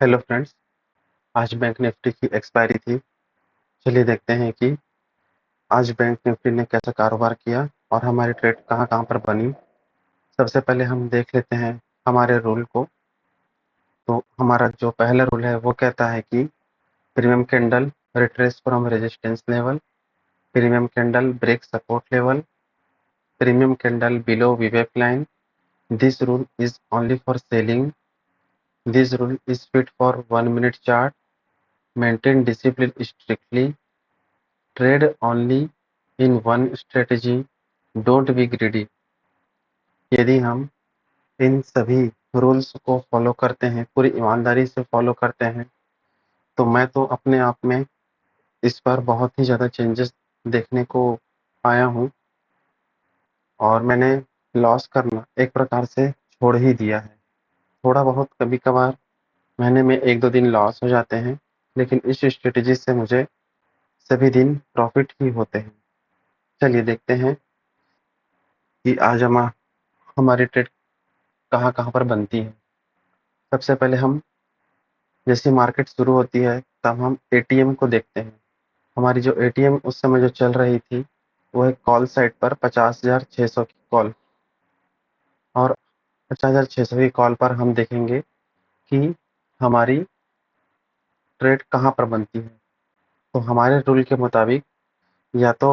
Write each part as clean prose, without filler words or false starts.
Hello friends. आज bank Nifty की expiry थी। चलिए देखते हैं कि आज बैंक निफ्टी ने कैसा कारोबार किया और हमारी ट्रेड कहाँ कहाँ पर बनी। सबसे पहले हम देख लेते हैं हमारे रूल को। तो हमारा जो पहला रूल है वो कहता है कि premium candle retrace from resistance level, premium candle break support level, premium candle below वीवेप line. This rule is only for selling. This rule is fit for 1 minute chart. Maintain discipline strictly. Trade only in one strategy. Don't be greedy. यदि हम इन सभी rules को follow करते हैं, पूरी ईमानदारी से फॉलो करते हैं, तो मैं तो अपने आप में इस पर बहुत ही ज़्यादा चेंजेस देखने को आया हूँ और मैंने लॉस करना एक प्रकार से छोड़ ही दिया है। थोड़ा बहुत कभी कभार महीने में 1-2 दिन लॉस हो जाते हैं, लेकिन इस स्ट्रेटेजी से मुझे सभी दिन प्रॉफिट ही होते हैं। चलिए देखते हैं कि आज हम हमारी ट्रेड कहाँ कहाँ पर बनती है। सबसे पहले हम जैसे मार्केट शुरू होती है तब हम एटीएम को देखते हैं। हमारी जो एटीएम उस समय जो चल रही थी वो है कॉल साइड पर 50,600 की कॉल, और 50,600 की कॉल पर हम देखेंगे कि हमारी ट्रेड कहाँ पर बनती है। तो हमारे रूल के मुताबिक या तो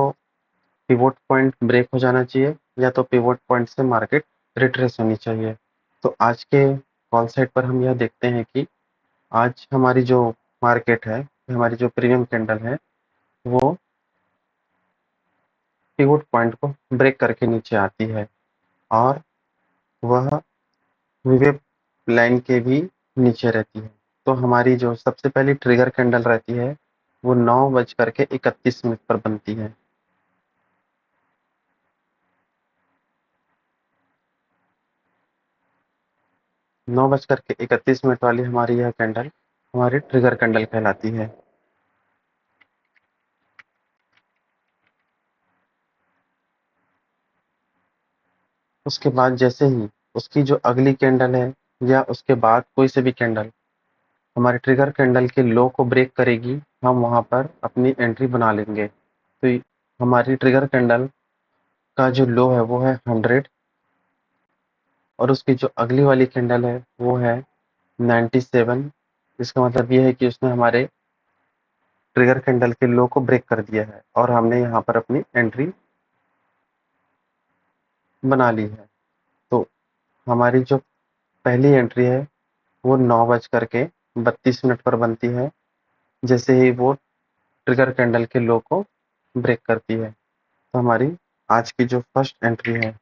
पिवोट पॉइंट ब्रेक हो जाना चाहिए या तो पिवोट पॉइंट से मार्केट रिट्रेस होनी चाहिए। तो आज के कॉल साइड पर हम यह देखते हैं कि आज हमारी जो मार्केट है, हमारी जो प्रीमियम कैंडल है, वो पिवोट पॉइंट को ब्रेक करके नीचे आती है और वह विवेक लाइन के भी नीचे रहती है। तो हमारी जो सबसे पहली ट्रिगर कैंडल रहती है वो 9:31 पर बनती है। नौ बज करके 31 वाली हमारी यह कैंडल हमारी ट्रिगर कैंडल कहलाती है। उसके बाद जैसे ही उसकी जो अगली कैंडल है या उसके बाद कोई से भी कैंडल हमारे ट्रिगर कैंडल के लो को ब्रेक करेगी, हम वहां पर अपनी एंट्री बना लेंगे। तो हमारी ट्रिगर कैंडल का जो लो है वो है 100 और उसकी जो अगली वाली कैंडल है वो है 97। इसका मतलब ये है कि उसने हमारे ट्रिगर कैंडल के लो को ब्रेक कर दिया है और हमने यहाँ पर अपनी एंट्री बना ली है। तो हमारी जो पहली एंट्री है वो 9:32 पर बनती है, जैसे ही वो ट्रिगर कैंडल के लो को ब्रेक करती है। तो हमारी आज की जो फर्स्ट एंट्री है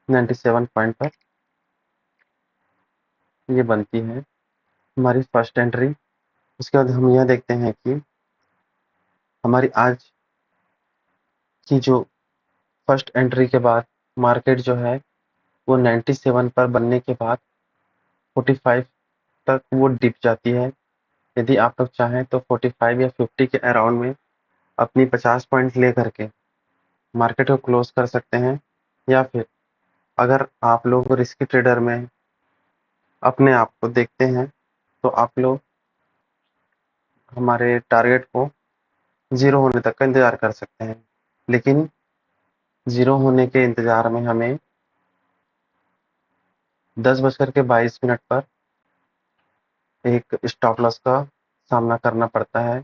97 पॉइंट पर ये बनती है हमारी फर्स्ट एंट्री। उसके बाद हम यह देखते हैं कि हमारी आज की जो फर्स्ट एंट्री के बाद मार्केट जो है वो 97 पर बनने के बाद 45 तक वो डिप जाती है। यदि आप लोग चाहें तो 45 या 50 के अराउंड में अपनी 50 पॉइंट ले करके मार्केट को क्लोज कर सकते हैं, या फिर अगर आप लोग रिस्की ट्रेडर में अपने आप को देखते हैं तो आप लोग हमारे टारगेट को जीरो होने तक का इंतजार कर सकते हैं। लेकिन जीरो होने के इंतजार में हमें 10:22 पर एक स्टॉप लॉस का सामना करना पड़ता है।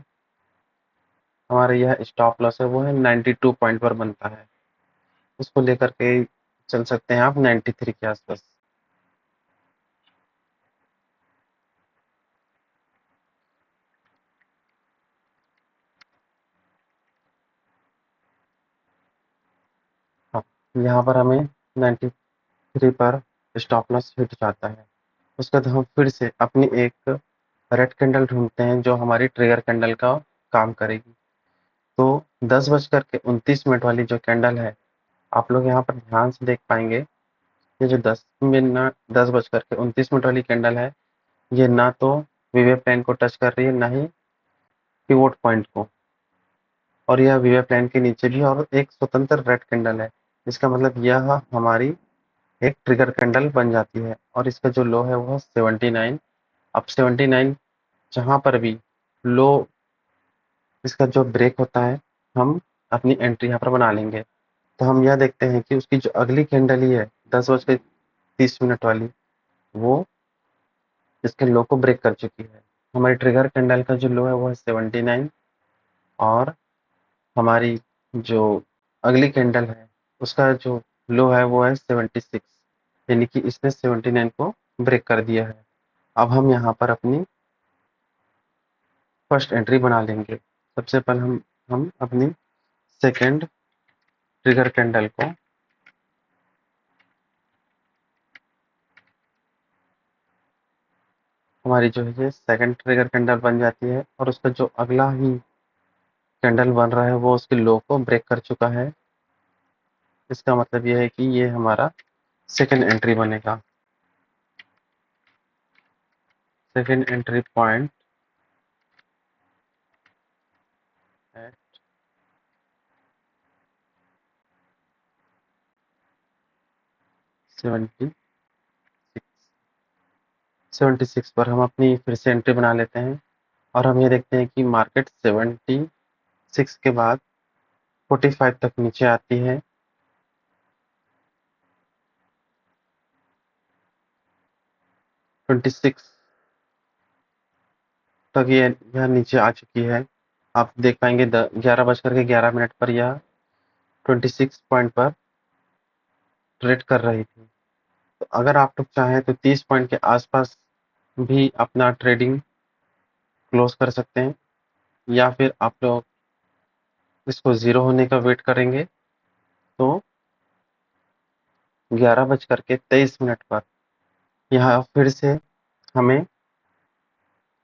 हमारा यह स्टॉप लॉस है वो है 92 पॉइंट पर बनता है। उसको लेकर के चल सकते हैं आप 93 के आसपास। हाँ, यहाँ पर हमें 93 पर स्टॉप लॉस हिट जाता है। उसके बाद हम फिर से अपनी एक रेड कैंडल ढूंढते हैं जो हमारी ट्रिगर कैंडल का काम करेगी। तो 10:29 वाली जो कैंडल है, आप लोग यहाँ पर ध्यान से देख पाएंगे ये जो 10 बज करके 29 मिनट वाली कैंडल है, ये ना तो वीवेप लाइन को टच कर रही है, ना ही पिवोट पॉइंट को, और यह वीवेप लाइन के नीचे भी और एक स्वतंत्र रेड कैंडल है। इसका मतलब यह हमारी एक ट्रिगर कैंडल बन जाती है, और इसका जो लो है वो 79। अब 79 जहां पर भी लो इसका जो ब्रेक होता है, हम अपनी एंट्री यहाँ पर बना लेंगे। तो हम यह देखते हैं कि उसकी जो अगली कैंडल ही है 10 बज के 30 मिनट वाली, वो इसके लो को ब्रेक कर चुकी है। हमारी ट्रिगर कैंडल का जो लो है वो है 79, और हमारी जो अगली कैंडल है उसका जो लो है वो है 76, यानी कि इसने 79 को ब्रेक कर दिया है। अब हम यहाँ पर अपनी फर्स्ट एंट्री बना लेंगे। सबसे पहले हम अपनी सेकेंड ट्रिगर कैंडल को हमारी जो है ये सेकंड ट्रिगर कैंडल बन जाती है, और उसका जो अगला ही कैंडल बन रहा है वो उसके लो को ब्रेक कर चुका है। इसका मतलब ये है कि ये हमारा सेकंड एंट्री बनेगा। सेकंड एंट्री पॉइंट एट 76 76 पर हम अपनी फिर से एंट्री बना लेते हैं, और हम ये देखते हैं कि मार्केट 76 के बाद 45 तक नीचे आती है। 26 तक ये यह नीचे आ चुकी है। आप देख पाएंगे 11 बज करके 11 मिनट पर यह 26 पॉइंट पर ट्रेड कर रही थी। तो अगर आप लोग चाहें तो 30 पॉइंट के आसपास भी अपना ट्रेडिंग क्लोज कर सकते हैं, या फिर आप लोग इसको जीरो होने का वेट करेंगे तो 11 बज करके 23 मिनट पर यह फिर से हमें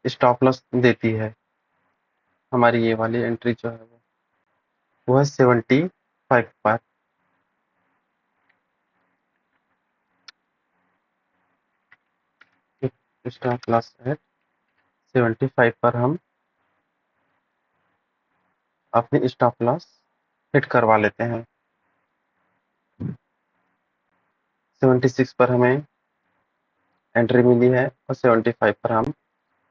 स्टॉप लॉस देती है। हमारी ये वाली एंट्री जो है वो है 75 पर। स्टॉप लॉस है 75 पर, हम अपनी स्टॉप लॉस हिट करवा लेते हैं। 76 पर हमें एंट्री मिली है, और 75 पर हम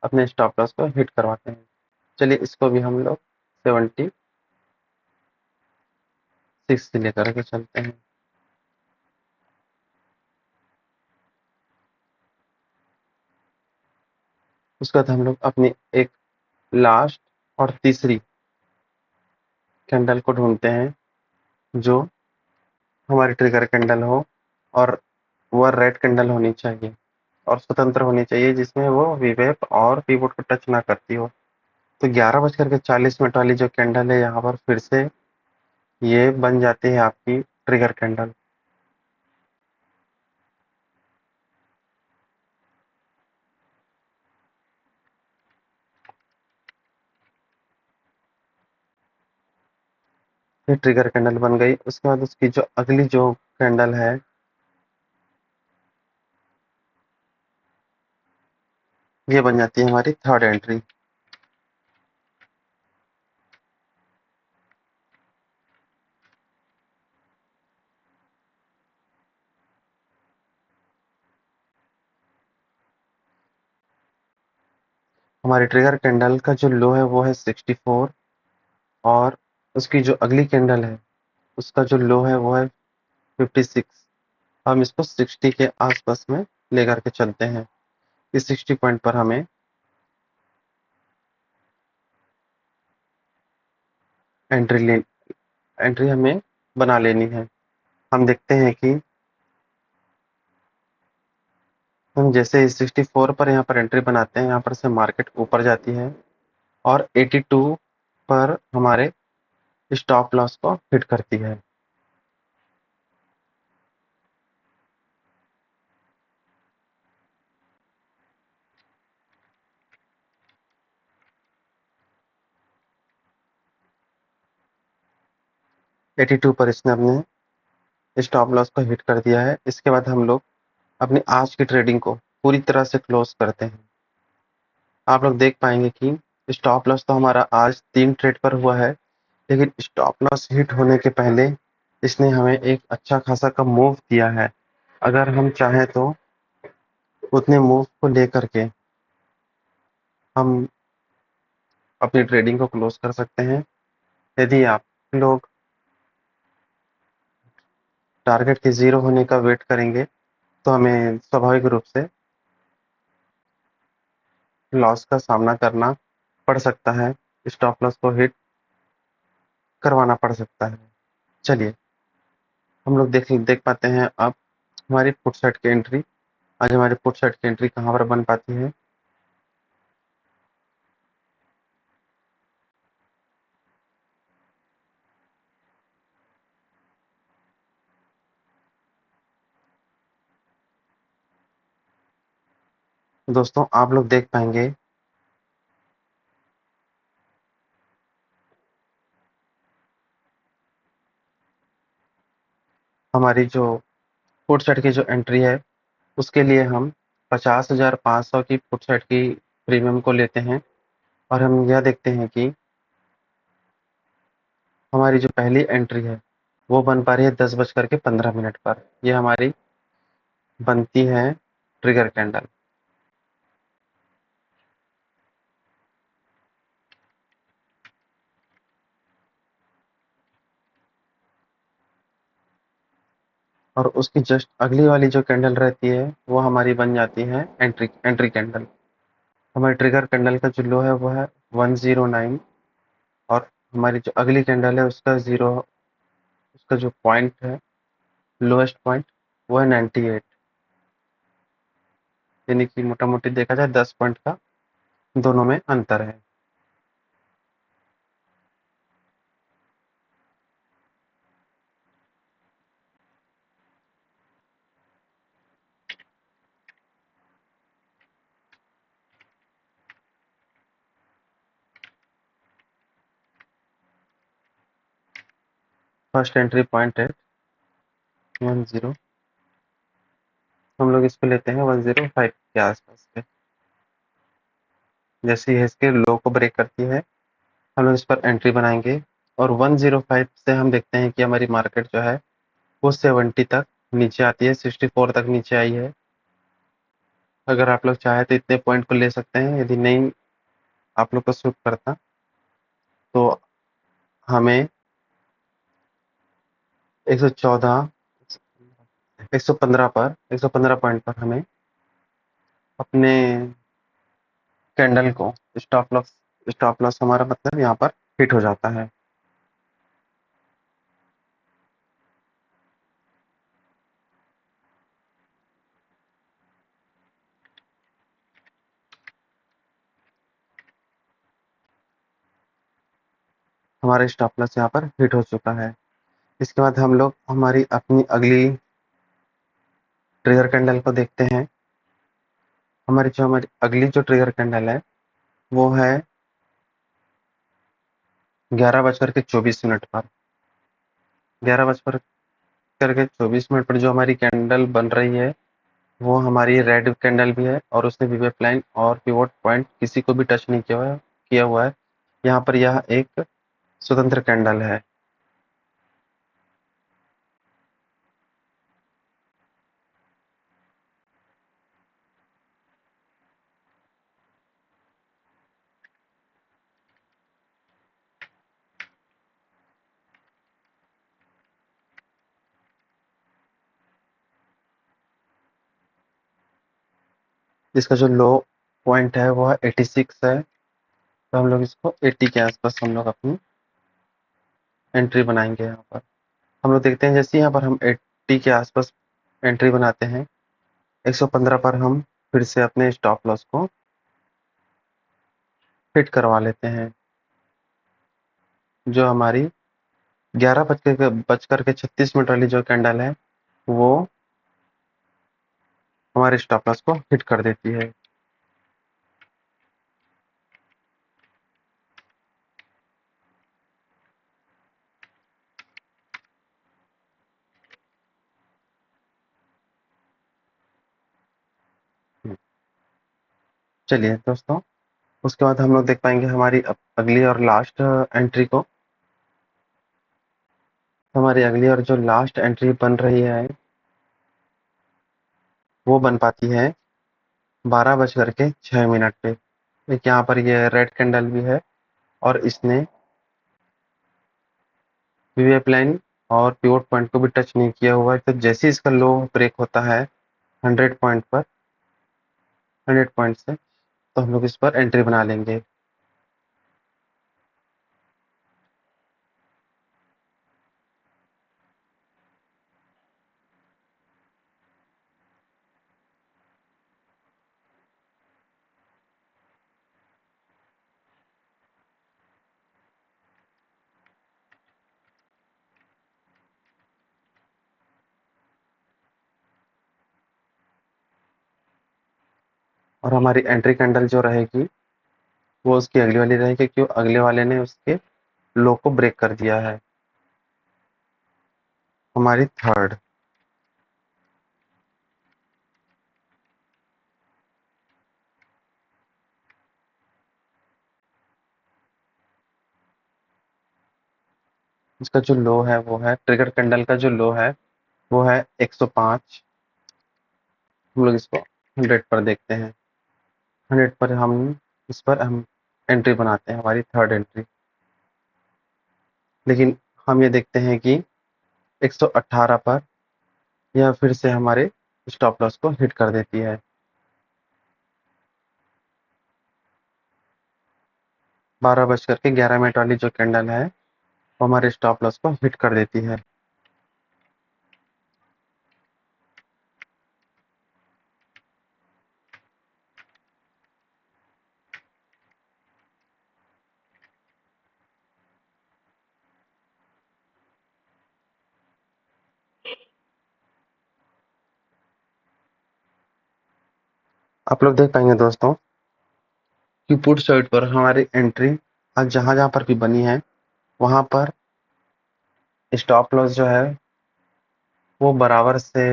अपने स्टॉप लॉस को हिट करवाते हैं। चलिए इसको भी हम लोग 76 से लेकर के चलते हैं। उसके बाद हम लोग अपनी एक लास्ट और तीसरी कैंडल को ढूंढते हैं जो हमारी ट्रिगर कैंडल हो, और वह रेड कैंडल होनी चाहिए और स्वतंत्र होनी चाहिए, जिसमें वो वीवेप और पीवोट को टच ना करती हो। तो 11 बज करके 40 मिनट वाली जो कैंडल है यहाँ पर फिर से ये बन जाती है आपकी ट्रिगर कैंडल। ये ट्रिगर कैंडल बन गई। उसके बाद उसकी जो अगली जो कैंडल है ये बन जाती है हमारी थर्ड एंट्री। हमारी ट्रिगर कैंडल का जो लो है वो है 64, और उसकी जो अगली कैंडल है उसका जो लो है वो है 56। हम इसको 60 के आसपास में लेकर के चलते हैं। इस 60 पॉइंट पर हमें एंट्री ले एंट्री हमें बना लेनी है। हम देखते हैं कि हम जैसे इस 64 पर यहाँ पर एंट्री बनाते हैं, यहाँ पर से मार्केट ऊपर जाती है और 82 पर हमारे स्टॉप लॉस को हिट करती है। 82 पर इसने अपने स्टॉप लॉस को हिट कर दिया है। इसके बाद हम लोग अपनी आज की ट्रेडिंग को पूरी तरह से क्लोज करते हैं। आप लोग देख पाएंगे कि स्टॉप लॉस तो हमारा आज 3 ट्रेड पर हुआ है, लेकिन स्टॉप लॉस हिट होने के पहले इसने हमें एक अच्छा खासा का मूव दिया है। अगर हम चाहें तो उतने मूव को लेकर के हम अपनी ट्रेडिंग को क्लोज कर सकते हैं। यदि आप लोग टारगेट के जीरो होने का वेट करेंगे तो हमें स्वाभाविक रूप से लॉस का सामना करना पड़ सकता है, स्टॉप लॉस को हिट करवाना पड़ सकता है। चलिए हम लोग देख देख पाते हैं अब हमारी पुट साइड की एंट्री। आज हमारी पुट साइड की एंट्री कहाँ पर बन पाती है। दोस्तों आप लोग देख पाएंगे हमारी जो पुट साइड की जो एंट्री है उसके लिए हम 50,500 की पुट साइड की प्रीमियम को लेते हैं और हम यह देखते हैं कि हमारी जो पहली एंट्री है वो बन पा रही है 10:15 पर। ये हमारी बनती है ट्रिगर कैंडल। और उसकी जस्ट अगली वाली जो कैंडल रहती है वो हमारी बन जाती है एंट्री एंट्री कैंडल। हमारी ट्रिगर कैंडल का जो लो है वो है 109 और हमारी जो अगली कैंडल है उसका जीरो उसका जो पॉइंट है लोएस्ट पॉइंट वो है 98। यानी कि मोटा मोटी देखा जाए 10 पॉइंट का दोनों में अंतर है। फर्स्ट एंट्री पॉइंट है 10, हम लोग इसको लेते हैं 105 के आसपास पे। जैसे ही इसके लो को ब्रेक करती है हम लोग इस पर एंट्री बनाएंगे और 105 से हम देखते हैं कि हमारी मार्केट जो है वो 70 तक नीचे आती है, 64 तक नीचे आई है। अगर आप लोग चाहे तो इतने पॉइंट को ले सकते हैं, यदि नहीं आप लोग को सूट करता तो हमें 114 115 पर 115 पॉइंट पर हमें अपने कैंडल को स्टॉप लॉस हमारा मतलब यहाँ पर हिट हो जाता है। हमारा स्टॉप लॉस यहाँ पर हिट हो चुका है। इसके बाद हम लोग हमारी अपनी अगली ट्रिगर कैंडल को देखते हैं। हमारी अगली जो ट्रिगर कैंडल है वो है 11:24 पर। 11:24 पर जो हमारी कैंडल बन रही है वो हमारी रेड कैंडल भी है और उसने वीवेप लाइन और पिवोट पॉइंट किसी को भी टच नहीं किया हुआ है। यहाँ पर यह एक स्वतंत्र कैंडल है। इसका जो लो पॉइंट है वो है 86 है, तो हम लोग इसको 80 के आसपास हम लोग अपनी एंट्री बनाएंगे। यहाँ पर हम लोग देखते हैं जैसे यहाँ पर हम 80 के आसपास एंट्री बनाते हैं, 115 पर हम फिर से अपने स्टॉप लॉस को हिट करवा लेते हैं। जो हमारी 11:36 वाली जो कैंडल है वो हमारे स्टॉप लॉस को हिट कर देती है। चलिए दोस्तों, उसके बाद हम लोग देख पाएंगे हमारी अगली और लास्ट एंट्री को। हमारी अगली और जो लास्ट एंट्री बन रही है वो बन पाती है 12:06 पे। एक यहाँ पर ये रेड कैंडल भी है और इसने वीआईपी लाइन और पिवोट पॉइंट को भी टच नहीं किया हुआ है। तो जैसे ही इसका लो ब्रेक होता है 100 पॉइंट पर, 100 पॉइंट से, तो हम लोग इस पर एंट्री बना लेंगे। और हमारी एंट्री कैंडल जो रहेगी वो उसकी अगली वाली रहेगी, क्यों अगले वाले ने उसके लो को ब्रेक कर दिया है। हमारी थर्ड, इसका जो लो है वो है, ट्रिगर कैंडल का जो लो है वो है 105। हम लोग इसको 100 पर देखते हैं। 100 पर हम इस पर हम एंट्री बनाते हैं, हमारी थर्ड एंट्री। लेकिन हम ये देखते हैं कि 118 पर यह फिर से हमारे स्टॉप लॉस को हिट कर देती है। 12:11 वाली जो कैंडल है वो हमारे स्टॉप लॉस को हिट कर देती है। आप लोग देख पाएंगे दोस्तों कि पुट साइड पर हमारी एंट्री आज जहां जहां पर भी बनी है वहां पर स्टॉप लॉस जो है वो बराबर से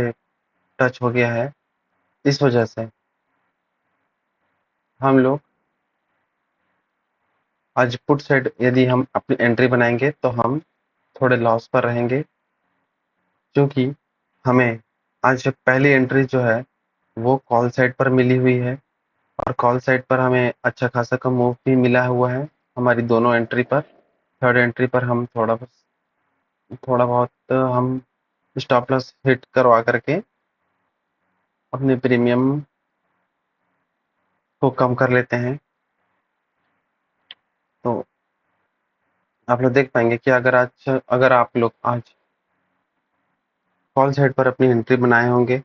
टच हो गया है। इस वजह से हम लोग आज पुट साइड यदि हम अपनी एंट्री बनाएंगे तो हम थोड़े लॉस पर रहेंगे, क्योंकि हमें आज पहली एंट्री जो है वो कॉल साइड पर मिली हुई है और कॉल साइड पर हमें अच्छा खासा का मूव भी मिला हुआ है हमारी दोनों एंट्री पर। थर्ड एंट्री पर हम थोड़ा बहुत हम स्टॉप लॉस हिट करवा करके अपने प्रीमियम को कम कर लेते हैं। तो आप लोग देख पाएंगे कि अगर आप लोग आज कॉल साइड पर अपनी एंट्री बनाए होंगे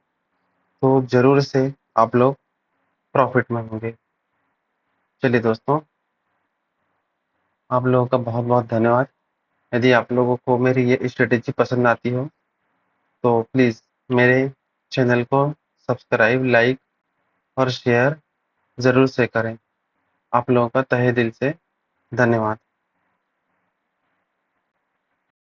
तो जरूर से आप लोग प्रॉफिट में होंगे। चलिए दोस्तों, आप लोगों का बहुत बहुत धन्यवाद। यदि आप लोगों को मेरी ये स्ट्रेटेजी पसंद आती हो तो प्लीज़ मेरे चैनल को सब्सक्राइब, लाइक और शेयर ज़रूर से करें। आप लोगों का तहे दिल से धन्यवाद।